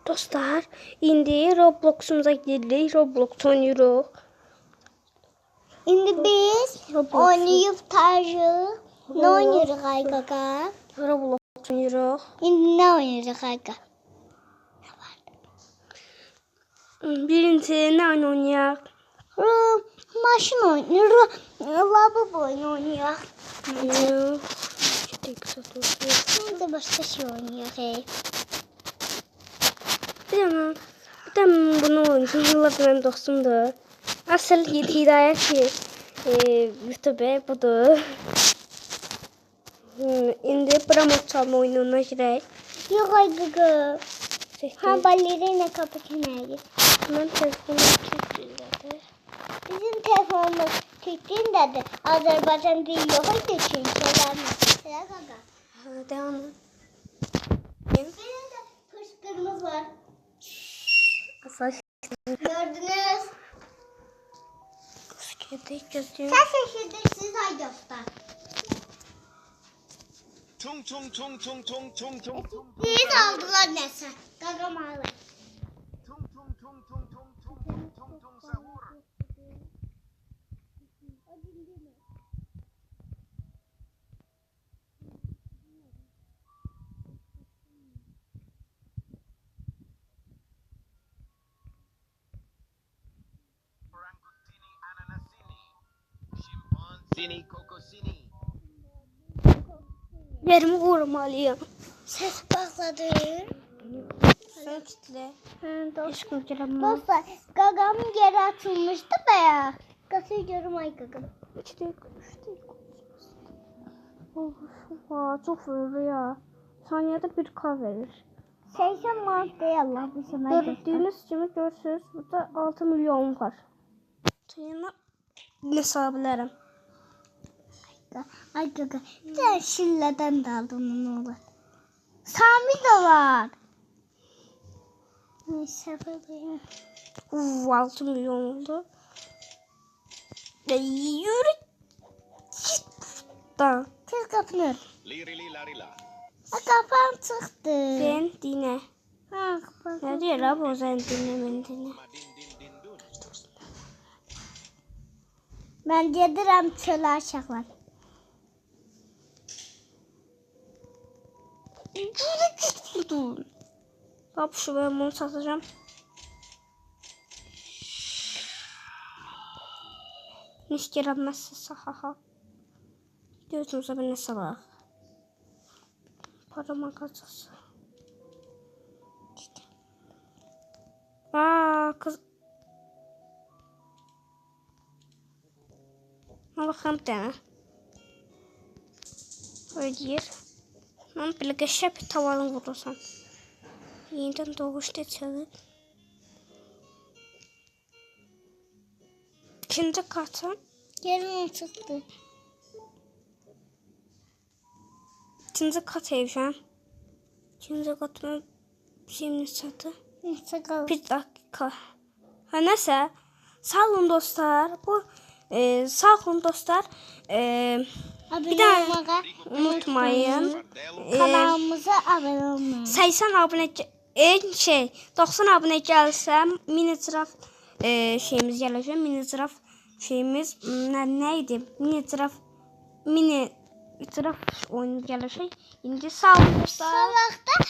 Dostlar, indi Roblox'umuza girdik. Roblox oynuyoruz. İndi biz oynayıp tarı. Ne oynuyoruz Aygaga? Roblox oynuyoruz. İndi ne oynuyoruz Ayga? Birinci ne oynayaq? Maşın oynuyoruz. Lavabo oyunu oynuyoruz. Şimdi başka şey oynuyoruz. Bir de bunu oynuyorum. Yıllardır benim dostumdur. Asıl hidayet ki YouTube budur. İndi Bramot çalma oyununa girək. Yok Aygaga. Ha balerina kapı kenarı. Mən telefonum kilitlidir. Bizim telefonumuz kilitlidir. Azerbaycan dili yok idi çünkü. Selam Gaga. Devam. Benim de fışkırımız var. Asal Gördünüz. şirket gözlüğüm. Sen şaşırdırsınız ay dostlar. Tung tung tung tung tung tung tung tung Siz aldılar neyse. Gaga malı. tung tung tung tung tung tung tung tung tung sahur. Orangutini ananasini. Chimpanzini kokosini. Yerimi korumalıyım. Ses bağladı. Sen kitle. Eşkim giremem. Dostlar gagam geri atılmıştı be ya. Kasıyorum ay gagam. İşte. Of, çok verir ya. Saniyede bir K verir. 80 madde Allah bu sefer. Gördüğünüz gibi görürsünüz. Burada 6 milyon var. Sayına ne sağlayabilirim? Ay gaga. Sen şilleden de aldın onu olur. Sami de var. Neyse bebeğim. 6 milyon oldu. Yürü. Da. Tez kapını. Lirili larila. Kapan çıktı. Ben dine. Ha kapan. Ne diyor abi o zaman dinle. Din din din dun. Ben yedirem çöle aşağılar. Dur. Bak şu ben bunu satacağım. Hiç giremezse sahaha. Diyorsunuz ben ne sabah. Parama kaçası. Kız. Ma bakalım bir tane. Ödeyir. Ben bile geçip bir tavanı vurursam. Yeniden doğuşta çalır. İkinci katım. Yerim çıktı. İkinci kat evden. İkinci katımı şimdi satı. Neyse kal. Bir dakika. Ha neyse. Sağ olun dostlar. Bu sağ olun dostlar. Bir daha unutmayın. Kanalımıza abone olmayı. 80 abone 90 abone gelsem mini ziraf şeyimiz gelecek. Mini ziraf şeyimiz neydi? Mini ziraf oyunu gelecek. Şimdi sağ olun dostlar. Sabahta